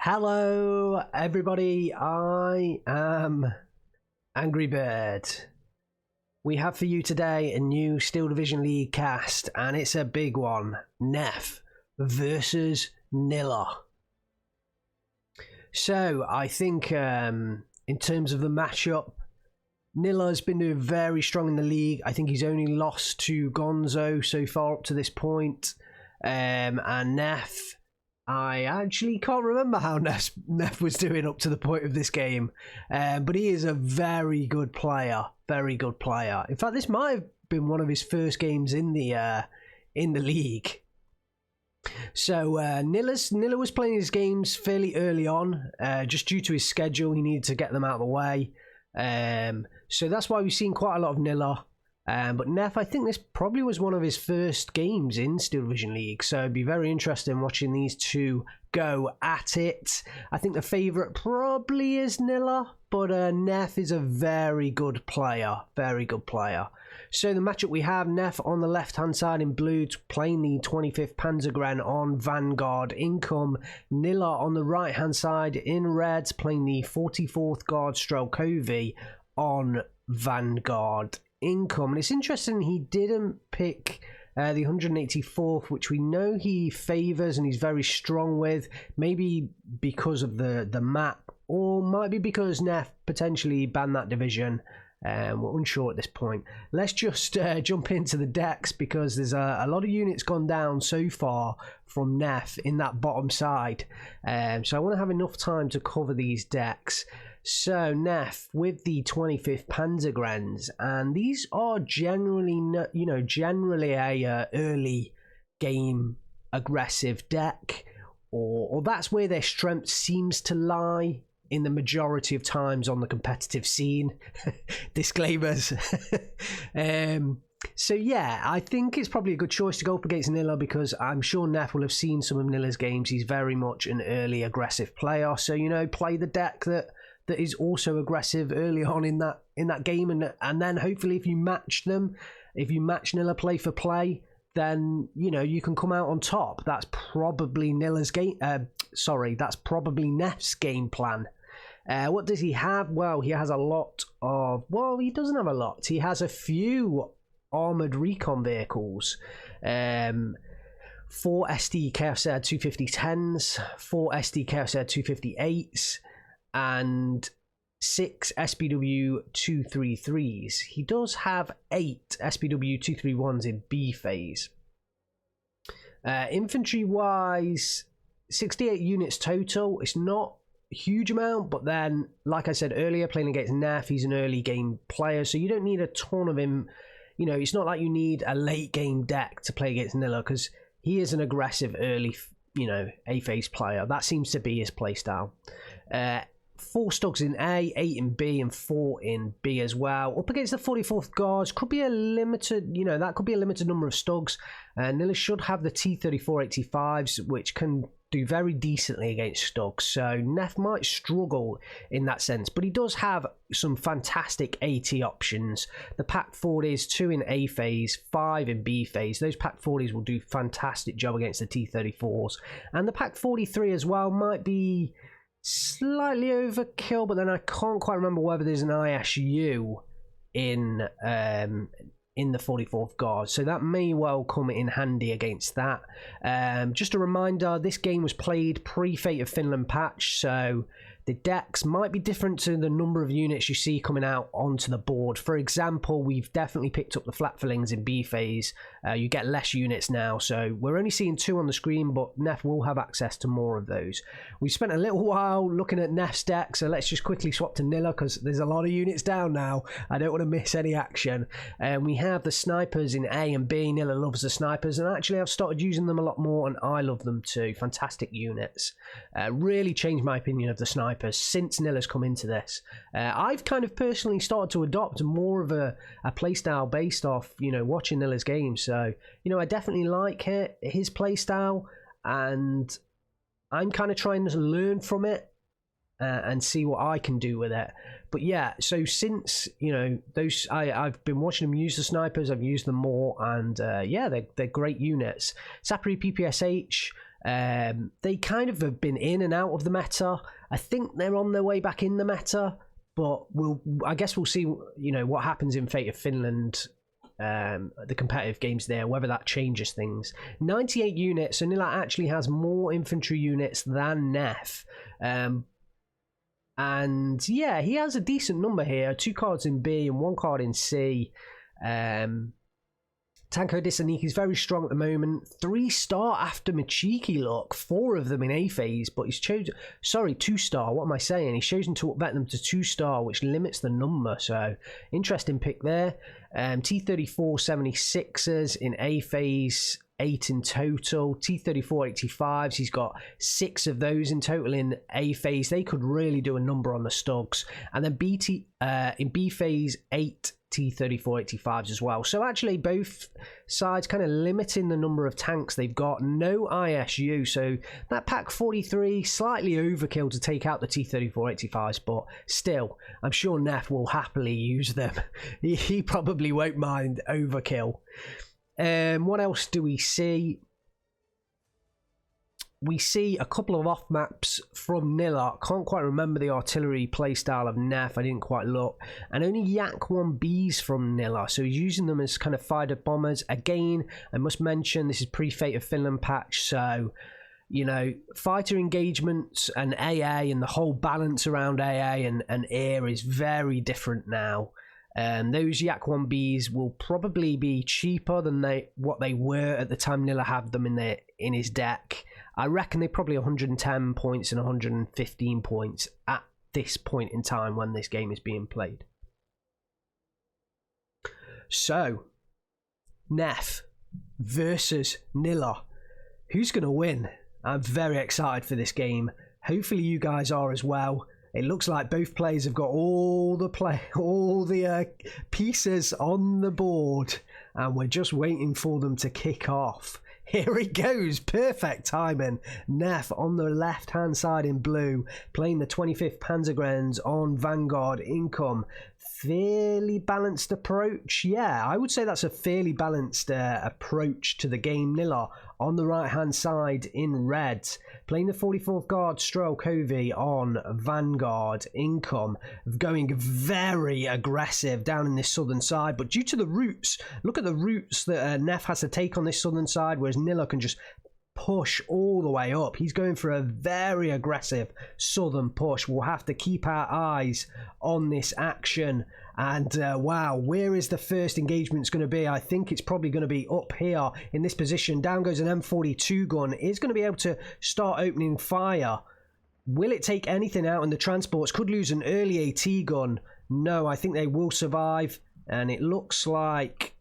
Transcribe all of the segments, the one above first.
Hello, everybody. I am Angry Bird. We have for you today a new Steel Division League cast, and it's a big one. Gnef versus Nilla. So, I think in terms of the matchup, Nilla's been doing very strong in the league. I think he's only lost to Gonzo so far up to this point. And Gnef, I actually can't remember how Gnef was doing up to the point of this game. But he is a very good player. Very good player. In fact, this might have been one of his first games in the league. So Nilla was playing his games fairly early on. Just due to his schedule, he needed to get them out of the way. So that's why we've seen quite a lot of Nilla. But Gnef, I think this probably was one of his first games in Steel Division League, so it'd be very interesting watching these two go at it. I think the favourite probably is Nilla, but Gnef is a very good player, very good player. So the matchup we have, Gnef on the left-hand side in blue, playing the 25th Panzergren on Vanguard Income. Nilla on the right-hand side in red, playing the 44th Guard Strelkovi on Vanguard Income. And it's interesting he didn't pick the 184th, which we know he favours and he's very strong with, maybe because of the map, or might be because Gnef potentially banned that division. We're unsure at this point. Let's just jump into the decks, because there's a lot of units gone down so far from Gnef in that bottom side. So I want to have enough time to cover these decks. So Gnef with the 25th Panzergrens, and these are generally, generally a early game aggressive deck, or that's where their strength seems to lie in the majority of times on the competitive scene. Disclaimers. So yeah, I think it's probably a good choice to go up against Nilla, because I'm sure Gnef will have seen some of Nilla's games. He's very much an early aggressive player, so play the deck that is also aggressive early on in that game, and then hopefully if you match Nilla play for play, then you can come out on top. That's probably Nilla's game. That's probably Gnef's game plan. What does he have? Well, he has a lot of... Well, he doesn't have a lot. He has a few armoured recon vehicles. 4 SD Chaos Air 250-10s, 4 SD Chaos Air 258s, and 6 SPW 233s. He does have 8 SPW 231s in B phase. Infantry wise, 68 units total. It's not a huge amount, but then, like I said earlier, playing against Gnef, he's an early game player, so you don't need a ton of him. It's not like you need a late game deck to play against Nilla, because he is an aggressive early, A phase player. That seems to be his playstyle. 4 Stugs in A, 8 in B, and 4 in B as well. Up against the 44th Guards, could be a limited, that could be a limited number of Stugs. Nilla should have the T-34-85s, which can do very decently against Stugs. So Gnef might struggle in that sense, but he does have some fantastic AT options. The Pack 40s, 2 in A phase, 5 in B phase. Those Pack 40s will do fantastic job against the T-34s. And the Pack 43 as well might be slightly overkill, but then I can't quite remember whether there's an ISU in the 44th Guard, so that may well come in handy against that. Just a reminder, this game was played pre-Fate of Finland patch, so the decks might be different to the number of units you see coming out onto the board. For example, we've definitely picked up the flat fillings in B phase. You get less units now, so we're only seeing 2 on the screen, but Gnef will have access to more of those. We spent a little while looking at Gnef's deck, so let's just quickly swap to Nilla, because there's a lot of units down now. I don't want to miss any action. We have the snipers in A and B. Nilla loves the snipers, and actually I've started using them a lot more, and I love them too. Fantastic units. Really changed my opinion of the snipers since Nilla's come into this. I've kind of personally started to adopt more of a playstyle based off, watching Nilla's games. So, I definitely like his playstyle, and I'm kind of trying to learn from it and see what I can do with it. But yeah, so since I've been watching him use the snipers, I've used them more, and yeah, they're great units. Sapri PPSH, They kind of have been in and out of the meta. I think they're on their way back in the meta, but I guess we'll see, what happens in Fate of Finland, the competitive games there, whether that changes things. 98 units, so Nilla actually has more infantry units than Gnef. And yeah, he has a decent number here. 2 cards in B and 1 card in C. Tanko Disanik is very strong at the moment. 3-star after Machiki look. 4 of them in A phase, but he's chosen... Sorry, 2-star. What am I saying? He's chosen to upvet them to 2-star, which limits the number. So, interesting pick there. T34 76ers in A phase. 8 in total. T34 85s, he's got 6 of those in total in A phase. They could really do a number on the Stugs. And then in B phase, 8 T34 85s as well. So actually both sides kind of limiting the number of tanks they've got. No ISU, so that pack 43, slightly overkill to take out the T34 85s, but still, I'm sure Gnef will happily use them. He probably won't mind overkill. What else do we see? We see a couple of off maps from Nilla. Can't quite remember the artillery playstyle of Gnef. I didn't quite look. And only Yak 1Bs from Nilla. So he's using them as kind of fighter bombers. Again, I must mention this is pre-Fate of Finland patch. So, fighter engagements and AA and the whole balance around AA and air is very different now. Those Yak 1Bs will probably be cheaper than what they were at the time Nilla had them in his deck. I reckon they're probably 110 points and 115 points at this point in time when this game is being played. So, Gnef versus Nilla. Who's going to win? I'm very excited for this game. Hopefully you guys are as well. It looks like both players have got all the pieces on the board, and we're just waiting for them to kick off. Here it goes, perfect timing. Gnef on the left-hand side in blue, playing the 25th Panzergrenz on Vanguard income. Fairly balanced approach. Yeah, I would say that's a fairly balanced approach to the game. Nilla on the right-hand side in red, playing the 44th Guard Strokovi on Vanguard income, going very aggressive down in this southern side, but due to the routes, look at the routes that Gnef has to take on this southern side, whereas Nilla can just push all the way up. He's going for a very aggressive southern push. We'll have to keep our eyes on this action. And wow, where is the first engagement going to be? I think it's probably going to be up here in this position. Down goes an M42 gun. It's going to be able to start opening fire. Will it take anything out in the transports? Could lose an early AT gun. No, I think they will survive. And it looks like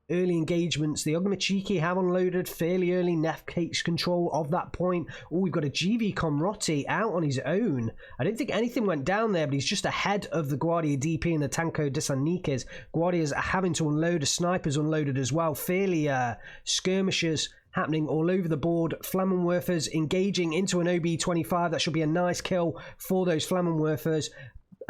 early engagements. The Ogmachiki have unloaded fairly early. Gnef takes control of that point. Oh, we've got a GV Comrotti out on his own. I don't think anything went down there, but he's just ahead of the Guardia DP and the Tanko Disanikes. Guardia's having to unload. A sniper's unloaded as well. Fairly skirmishes happening all over the board. Flammenwerfers engaging into an OB-25. That should be a nice kill for those Flammenwerfers.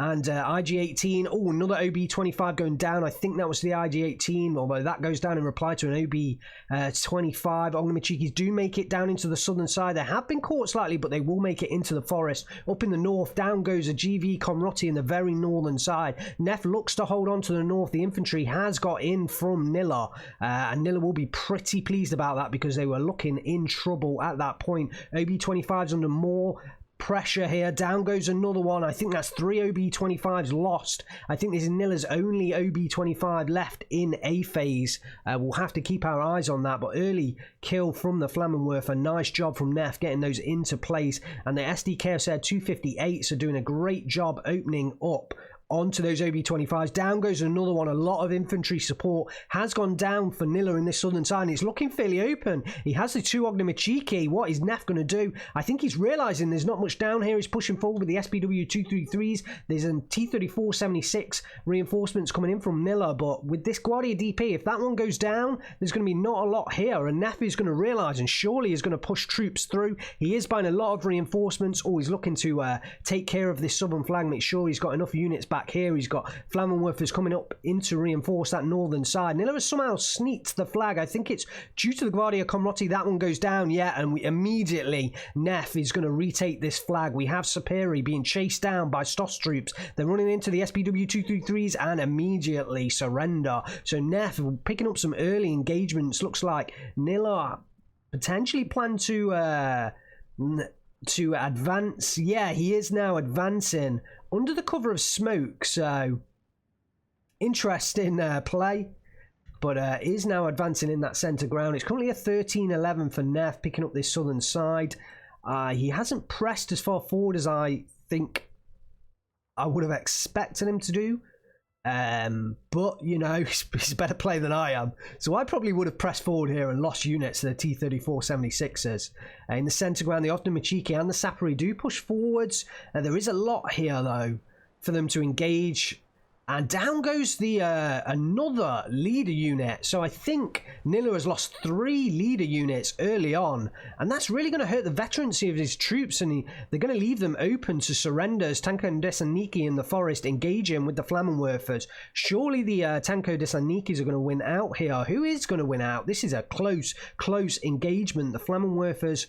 And IG-18, oh, another OB-25 going down. I think that was the IG-18, although that goes down in reply to an OB-25. Ogmachikis do make it down into the southern side. They have been caught slightly, but they will make it into the forest. Up in the north, down goes a GV Comrotti in the very northern side. Gnef looks to hold on to the north. The infantry has got in from Nilla, and Nilla will be pretty pleased about that because they were looking in trouble at that point. OB-25's under more pressure here. Down goes another one. I think that's 3 OB-25s lost. I think this is Nilla's only OB-25 left in A phase. We'll have to keep our eyes on that, but early kill from the Flammenwerfer. Nice job from Gnef getting those into place, and the SDKSR 258s are doing a great job opening up onto those OB-25s. Down goes another one. A lot of infantry support has gone down for Nilla in this southern side. It's looking fairly open. He has the 2 Ogmachiki. What is Gnef going to do? I think he's realizing there's not much down here. He's pushing forward with the SPW 233s. There's a T34 76 reinforcements coming in from Nilla, but with this Guardia DP, if that one goes down, there's going to be not a lot here, and Gnef is going to realize and surely is going to push troops through. He is buying a lot of reinforcements. Oh, he's looking to take care of this southern flank, make sure he's got enough units back back here. He's got Flammenwerfers coming up in to reinforce that northern side. Nilla has somehow sneaked the flag. I think it's due to the Guardia Comrotti. That one goes down, yeah, and immediately Gnef is going to retake this flag. We have Saperi being chased down by Stoss troops. They're running into the SPW 233s and immediately surrender. So Gnef picking up some early engagements. Looks like Nilla potentially plan to advance. Yeah, he is now advancing under the cover of smoke, so interesting play, but is now advancing in that centre ground. It's currently a 13-11 for Gnef, picking up this southern side. He hasn't pressed as far forward as I think I would have expected him to do. But you know, he's a better player than I am, so I probably would have pressed forward here and lost units to the T-34-76ers. In the centre ground, the Machiki and the Saperi do push forwards. There is a lot here though for them to engage, and down goes the another leader unit. So I think Nilla has lost 3 leader units early on, and that's really going to hurt the veterancy of his troops, and they're going to leave them open to surrender as Tanko and Desaniki in the forest engage him with the Flammenwerfers. Surely the Tanko Desanikis are going to win out here. Who is going to win out? This is a close engagement. The Flammenwerfers,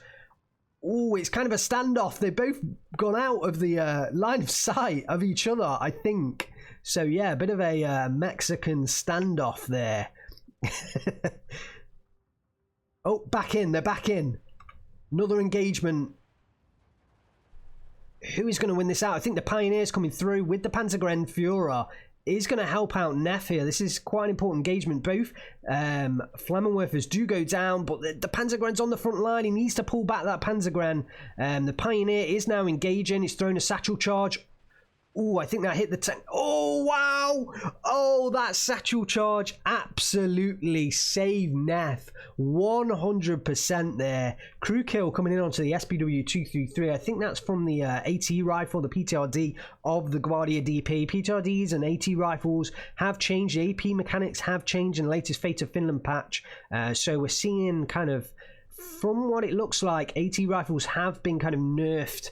oh, it's kind of a standoff. They've both gone out of the line of sight of each other, I think. So yeah, a bit of a Mexican standoff there. Oh, back in. They're back in. Another engagement. Who is going to win this out? I think the Pioneers coming through with the Panzergrenführer is going to help out Gnef here. This is quite an important engagement. Both Flammenwerfers do go down, but the Panzergren's on the front line. He needs to pull back that Panzergren. The Pioneer is now engaging. He's thrown a satchel charge. Oh, I think that hit the tank. Oh, wow. Oh, that satchel charge absolutely saved Gnef. 100% there. Crew kill coming in onto the SPW 233. I think that's from the AT rifle, the PTRD of the Guardia DP. PTRDs and AT rifles have changed. The AP mechanics have changed in the latest Fate of Finland patch. So we're seeing kind of, from what it looks like, AT rifles have been kind of nerfed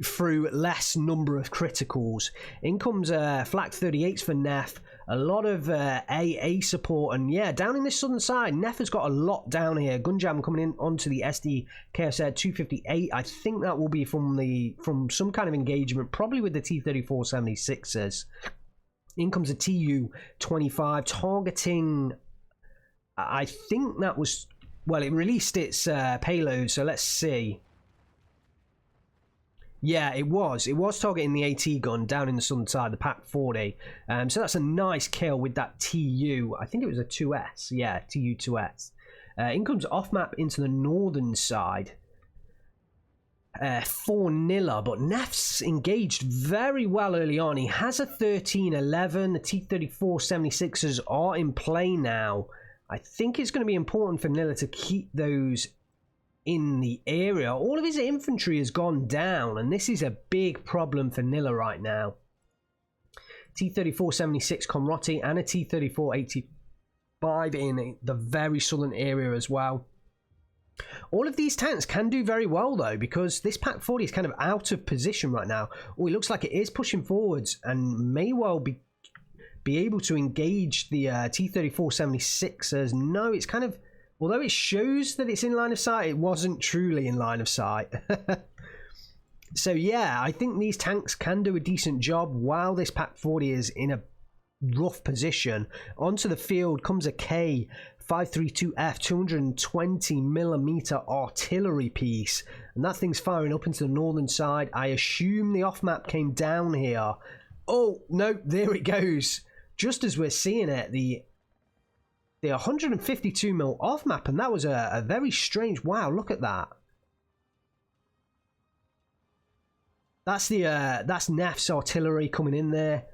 through less number of criticals. In comes flak 38s for Gnef. A lot of AA support, and yeah, down in this southern side, Gnef has got a lot down here. Gunjam coming in onto the SD KSR 258. I think that will be from some kind of engagement, probably with the T-34-76s. In comes a Tu-25 targeting. I think that was, well, it released its payload, so let's see. Yeah, it was targeting the AT gun down in the southern side, the PaK 40. So that's a nice kill with that TU. I think it was a 2S. Yeah, TU-2S. In comes off map into the northern side for Nilla, but Gnef's engaged very well early on. He has a 13-11. The T-34-76s are in play now. I think it's going to be important for Nilla to keep those in the area. All of his infantry has gone down, and this is a big problem for Nilla right now. T-34-76 Comrotti and a T-34-85 in the very southern area as well. All of these tanks can do very well though, because this PaK 40 is kind of out of position right now. Oh, it looks like it is pushing forwards and may well be able to engage the T-34-76 as no, it's kind of, although it shows that it's in line of sight, it wasn't truly in line of sight. So yeah, I think these tanks can do a decent job while this PaK 40 is in a rough position. Onto the field comes a K532F 220mm artillery piece, and that thing's firing up into the northern side. I assume the off map came down here. Oh no, there it goes. Just as we're seeing it, the 152mm off map, and that was a very strange, wow, look at that. That's Gnef's artillery coming in there,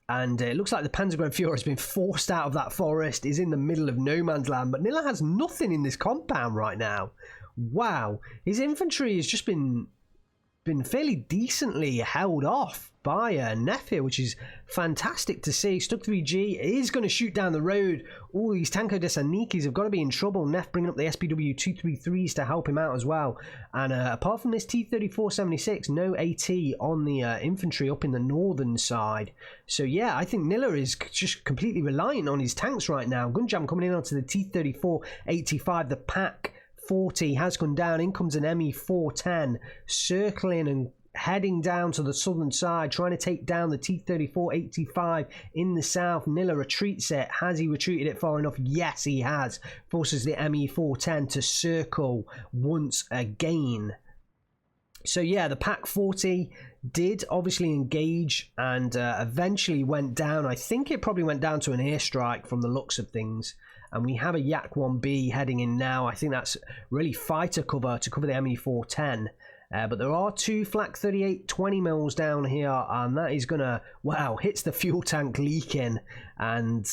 and it looks like the Panzergrenführer has been forced out of that forest, is in the middle of no man's land, but Nilla has nothing in this compound right now. Wow, his infantry has just been fairly decently held off. by Gnef here, which is fantastic to see. Stuck 3G is going to shoot down the road. All these Tanko Desanikis have got to be in trouble. Gnef bringing up the SPW 233s to help him out as well. And apart from this T-34-76, no AT on the infantry up in the northern side. So yeah, I think Nilla is just completely reliant on his tanks right now. Gunjam coming in onto the T-34-85, the Pack 40 has gone down. In comes an ME-410 circling and heading down to the southern side, trying to take down the T-34-85 in the south. Nilla retreats it. Has he retreated it far enough? Yes, he has. Forces the ME-410 to circle once again. So yeah, the Pack 40 did obviously engage and eventually went down. I think it probably went down to an airstrike from the looks of things. And we have a Yak 1B heading in now. I think that's really fighter cover to cover the ME-410. But there are two Flak 38 20 mils down here, and that is gonna, wow, hits the fuel tank leaking. And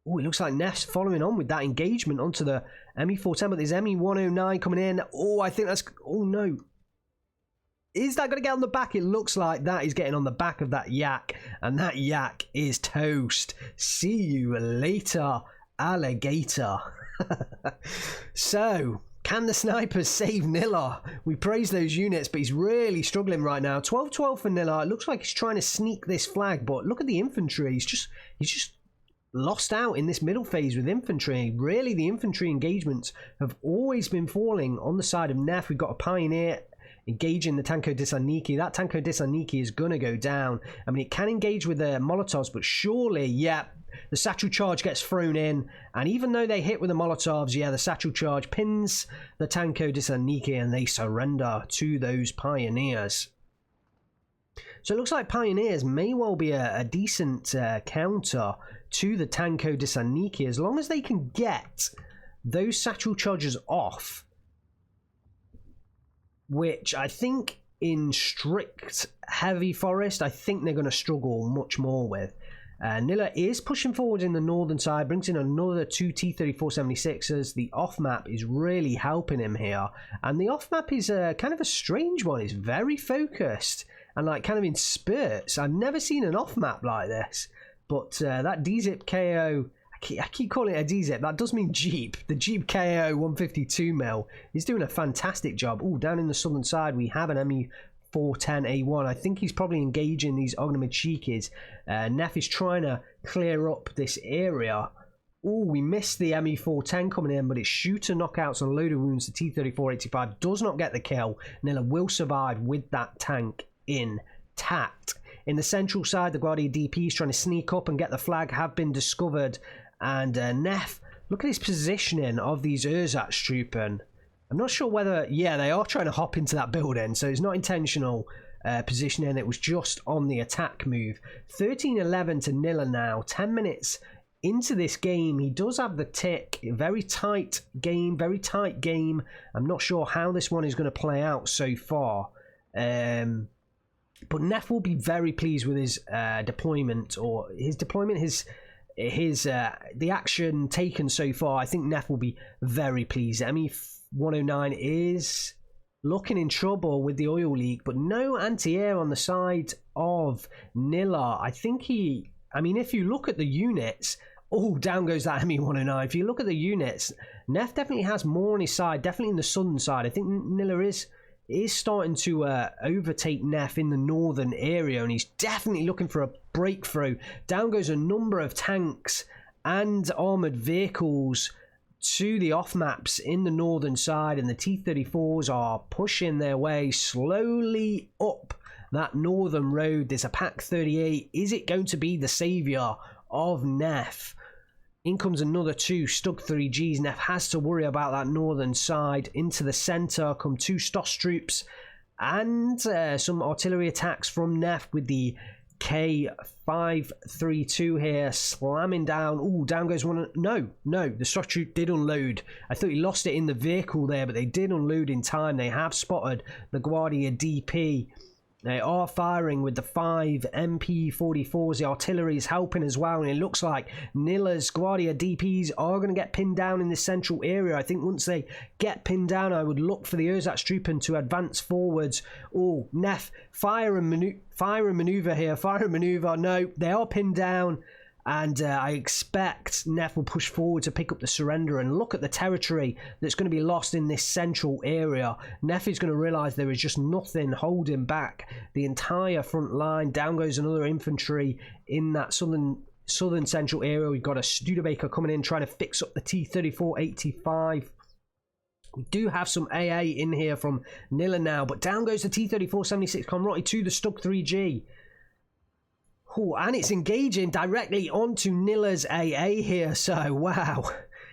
oh, it looks like Gnef's following on with that engagement onto the ME-410, but there's ME-109 coming in. Oh, I think that's, oh no. Is that going to get on the back? It looks like that is getting on the back of that Yak, and that Yak is toast. See you later, alligator. So, can the snipers save Nilla? We praise those units, but he's really struggling right now. 12-12 for Nilla. It looks like he's trying to sneak this flag, but look at the infantry. He's just lost out in this middle phase with infantry. Really, the infantry engagements have always been falling on the side of Gnef. We've got a Pioneer engaging the Tanko Desaniki. That Tanko Desaniki is going to go down. I mean, it can engage with the Molotovs, but surely, yeah, the satchel charge gets thrown in. And even though they hit with the Molotovs, yeah, the satchel charge pins the Tanko Desaniki and they surrender to those Pioneers. So it looks like Pioneers may well be a decent counter to the Tanko Desaniki as long as they can get those satchel charges off, which I think in strict heavy forest, I think they're going to struggle much more with. Nilla is pushing forward in the northern side, brings in another two T-34-76s. The off-map is really helping him here. And the off-map is kind of a strange one. It's very focused and like kind of in spurts. I've never seen an off-map like this. But that DZIP KO... I keep calling it a DZIP. That does mean Jeep. The Jeep KO 152 mil is doing a fantastic job. Oh, down in the southern side, we have an ME-410A1. I think he's probably engaging these Ognamachikis. Gnef is trying to clear up this area. Oh, we missed the ME-410 coming in, but it's shooter knockouts and load of wounds. The T-34-85 does not get the kill. Nilla will survive with that tank intact. In the central side, the Guardia DP is trying to sneak up and get the flag, have been discovered. And Gnef, look at his positioning of these Ersatz-Truppen. I'm not sure whether, yeah, they are trying to hop into that building, so it's not intentional positioning. It was just on the attack move. 13-11 to Nilla now. 10 minutes into this game. He does have the tick. Very tight game, very tight game. I'm not sure how this one is going to play out so far. But Gnef will be very pleased with his deployment, or his deployment, the action taken so far. I think Gnef will be very pleased. ME-109 is looking in trouble with the oil leak, but no anti-air on the side of Nilla. I think if you look at the units, oh, down goes that ME-109. If you look at the units, Gnef definitely has more on his side, definitely in the southern side. I think Nilla is starting to overtake Gnef in the northern area, and he's definitely looking for a breakthrough. Down goes a number of tanks and armoured vehicles to the off-maps in the northern side, and the T-34s are pushing their way slowly up that northern road. There's a Pack 38. Is it going to be the saviour of Gnef? In comes another two Stug 3Gs. Gnef has to worry about that northern side. Into the centre come two Stoss troops and some artillery attacks from Gnef with the K532 here slamming down. Oh, down goes one. No, the Stoss troop did unload. I thought he lost it in the vehicle there, but they did unload in time. They have spotted the Guardia DP. They are firing with the 5 MP44s. The artillery is helping as well, and it looks like Nilla's Guardia DPs are going to get pinned down in this central area. I think once they get pinned down, I would look for the Erzatstruppen to advance forwards. Oh, Gnef, fire and maneuver here. Fire and maneuver. No, they are pinned down. And I expect Gnef will push forward to pick up the surrender, and look at the territory that's going to be lost in this central area. Gnef is going to realise there is just nothing holding back the entire front line. Down goes another infantry in that southern central area. We've got a Studebaker coming in trying to fix up the T-34-85. We do have some AA in here from Nilla now, but down goes the T-34-76 Conrotti to the Stug 3G. Oh, and it's engaging directly onto Nilla's AA here, so wow.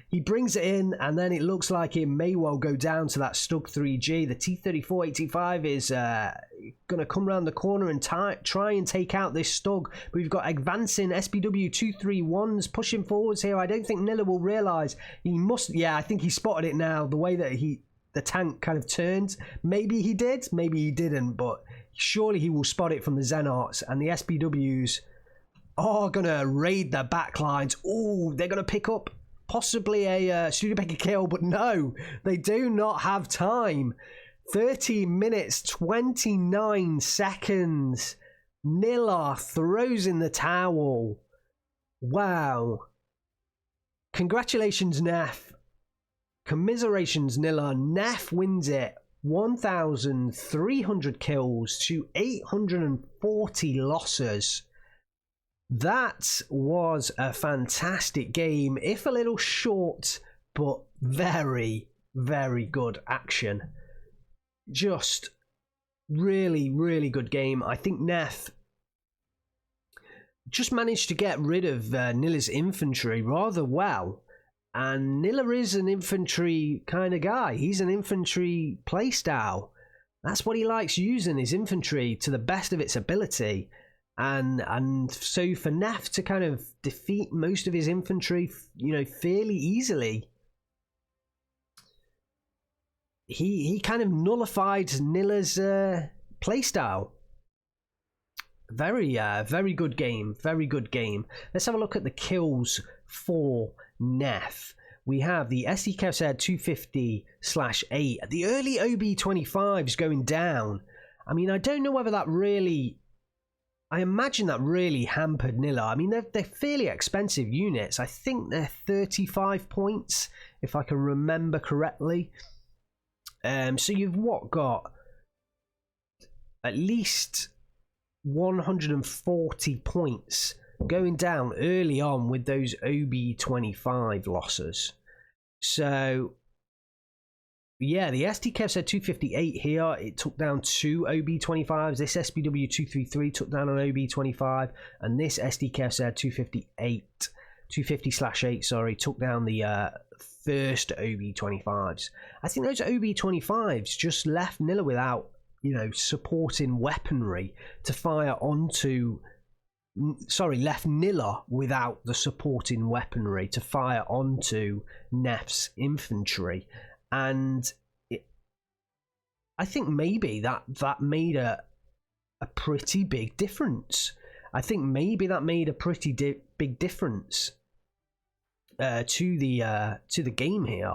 He brings it in, and then it looks like it may well go down to that Stug 3G. The T-34-85 is going to come around the corner and try and take out this Stug. But we've got advancing SPW 231s pushing forwards here. I don't think Nilla will realise. He must, yeah, I think he spotted it now, the way that the tank kind of turned. Maybe he did, maybe he didn't, but surely he will spot it from the Zenarts, and the SPWs are going to raid their backlines. Oh, they're going to pick up possibly a Studebaker kill, but no, they do not have time. 30 minutes, 29 seconds. Nilla throws in the towel. Wow. Congratulations, Gnef. Commiserations, Nilla. Gnef wins it. 1,300 kills to 840 losses. That was a fantastic game, if a little short, but very, very good action. Just really, really good game. I think Gnef just managed to get rid of Nilla's infantry rather well. And Nilla is an infantry kind of guy. He's an infantry playstyle. That's what he likes using, his infantry to the best of its ability. And so for Gnef to kind of defeat most of his infantry, you know, fairly easily, he kind of nullified Nilla's playstyle. Very good game. Very good game. Let's have a look at the kills for Gnef. We have the SDKZ 250/8. The early OB25s going down. I mean, I don't know whether that really... I imagine that really hampered Nilla. I mean, they're fairly expensive units. I think they're 35 points, if I can remember correctly. So you've got at least 140 points going down early on with those OB25 losses. So yeah, the SDK said 258 here. It took down 2 OB25s. This SPW 233 took down an OB25, and this SDK said 250/8, sorry, took down the first OB25s. I think those OB25s just left Nilla without, you know, supporting weaponry to fire onto. Sorry, left Nilla without the supporting weaponry to fire onto Gnef's infantry. And I think maybe that made a pretty big difference. I think maybe that made a pretty big difference to the game here.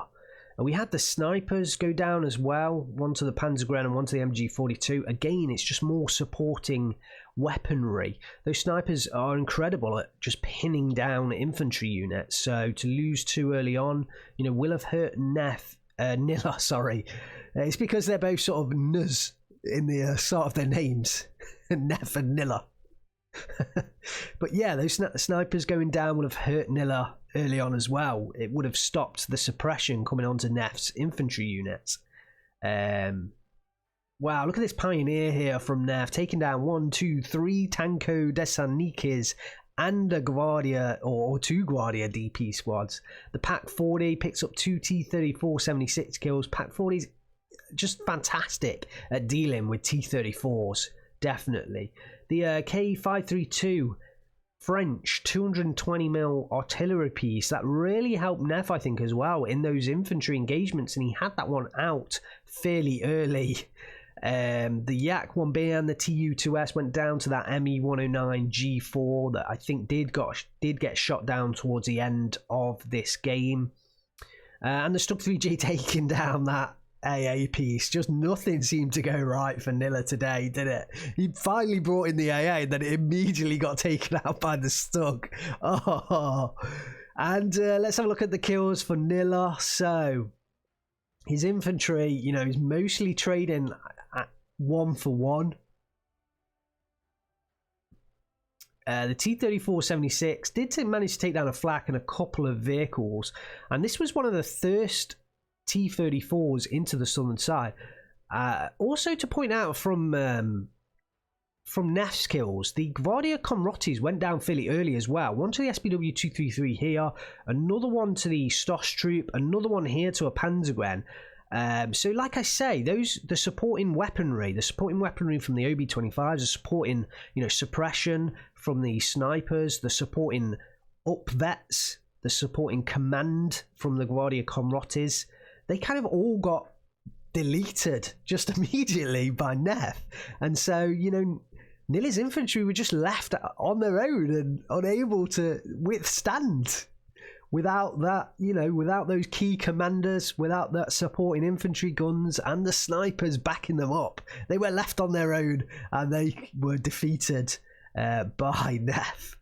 And we had the snipers go down as well, one to the Panzergren and one to the MG42. Again, it's just more supporting weaponry. Those snipers are incredible at just pinning down infantry units. So to lose too early on, you know, will have hurt Nilla, sorry. It's because they're both sort of Nuz in the start of their names. Gnef and Nilla. But yeah, those snipers going down would have hurt Nilla early on as well. It would have stopped the suppression coming onto Gnef's infantry units. Wow, look at this pioneer here from Gnef, taking down 1, 2, 3 Tanko Desanikis and a Guardia, or 2 Guardia DP squads. The Pak 40 picks up 2 T-34-76 kills. Pak 40's just fantastic at dealing with T-34s, definitely. The K532 French 220mm artillery piece, that really helped Gnef, I think, as well in those infantry engagements, and he had that one out fairly early. The Yak 1B and the TU2S went down to that ME109 G4 that I think did get shot down towards the end of this game. And the Stuck 3G taking down that AA piece. Just nothing seemed to go right for Nilla today, did it? He finally brought in the AA and then it immediately got taken out by the Stuck. Oh. And let's have a look at the kills for Nilla. So his infantry, you know, is mostly trading at 1-for-1. The T-34-76 did manage to take down a flak and a couple of vehicles, and this was one of the first T-34s into the southern side. Also to point out from Gnef's kills, the Gvardia Comrotis went down fairly early as well. One to the SPW-233 here, another one to the Stosh Troop, another one here to a Panzergren. So like I say, the supporting weaponry from the OB-25s, the supporting, you know, suppression from the snipers, the supporting up-vets, the supporting command from the Gvardia Comrotis, they kind of all got deleted just immediately by Gnef. And so, you know, Nilla's infantry were just left on their own and unable to withstand without that, you know, without those key commanders, without that supporting infantry guns and the snipers backing them up. They were left on their own and they were defeated by Gnef.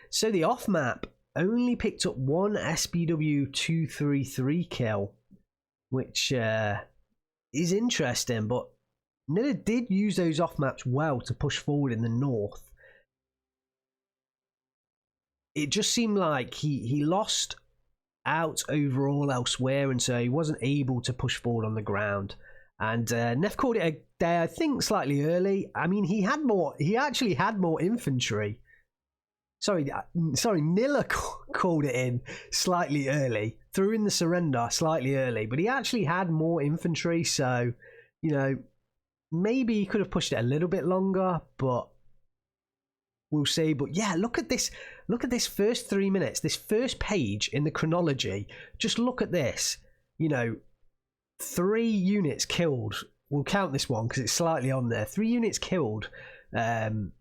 So the off map only picked up one SPW 233 kill, which is interesting, but Nilla did use those off maps well to push forward in the north. It just seemed like he lost out overall elsewhere, and so he wasn't able to push forward on the ground. And Gnef called it a day, I think, slightly early. I mean, he actually had more infantry. Sorry, Nilla called it in slightly early, threw in the surrender slightly early, but he actually had more infantry, so, you know, maybe he could have pushed it a little bit longer, but we'll see. But yeah, look at this first 3 minutes, this first page in the chronology. Just look at this, you know, 3 units killed. We'll count this one because it's slightly on there. 3 units killed. 3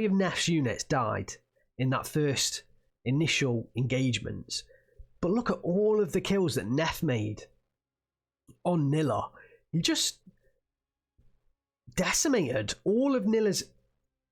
of Gnef's units died in that first initial engagement. But look at all of the kills that Gnef made on Nilla. He just decimated all of Nilla's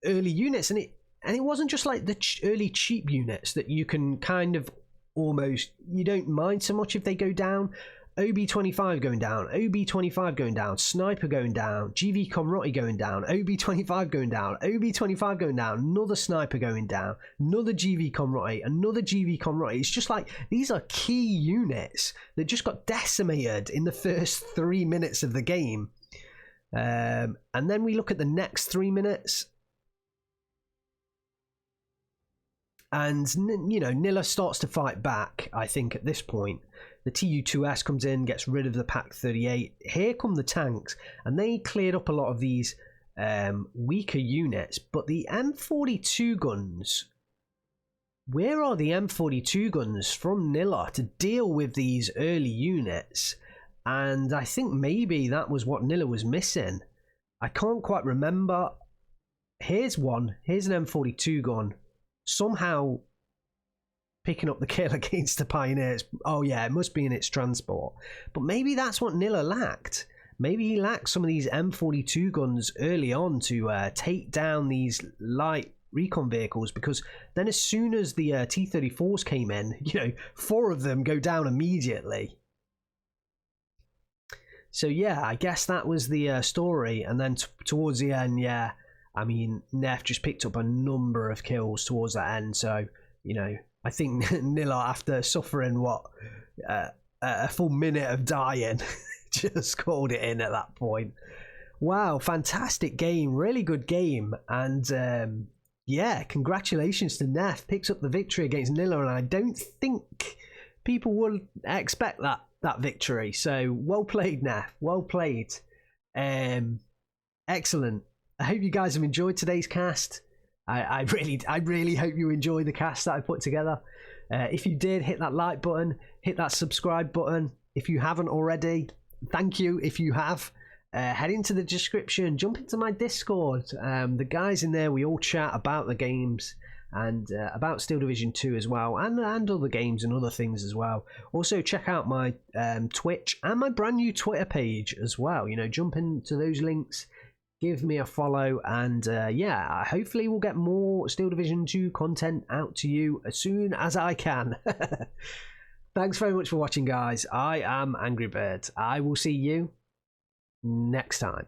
early units, and it wasn't just like the early cheap units that you can kind of almost, you don't mind so much if they go down. OB-25 going down, OB-25 going down, Sniper going down, GV Comroti going down, OB-25 going down, OB-25 going down, another Sniper going down, another GV Comroti, another GV Comroti. It's just like, these are key units that just got decimated in the first 3 minutes of the game. And then we look at the next 3 minutes, and, you know, Nilla starts to fight back, I think, at this point. The TU2S comes in, gets rid of the Pak 38. Here come the tanks, and they cleared up a lot of these weaker units. But the M42 guns, where are the M42 guns from Nilla to deal with these early units? And I think maybe that was what Nilla was missing. I can't quite remember. Here's one. Here's an M42 gun. Somehow picking up the kill against the Pioneers. Oh yeah, it must be in its transport. But maybe that's what Nilla lacked. Maybe he lacked some of these M42 guns early on to take down these light recon vehicles, because then as soon as the T-34s came in, you know, 4 of them go down immediately. So yeah, I guess that was the story. And then towards the end, yeah, I mean, Gnef just picked up a number of kills towards that end. So, you know, I think Nilla, after suffering a full minute of dying, just called it in at that point. Wow, fantastic game, really good game, and yeah, congratulations to Gnef. Picks up the victory against Nilla, and I don't think people would expect that victory. So well played, Gnef. Well played. Excellent. I hope you guys have enjoyed today's cast. I really hope you enjoy the cast that I put together. If you did, hit that like button, hit that subscribe button. If you haven't already, thank you if you have. Head into the description, jump into my Discord. The guys in there, we all chat about the games and about Steel Division 2 as well, and other games and other things as well. Also, check out my Twitch and my brand new Twitter page as well. You know, jump into those links, give me a follow, and yeah, hopefully we'll get more Steel Division 2 content out to you as soon as I can. Thanks very much for watching, guys. I am Angry Bird. I will see you next time.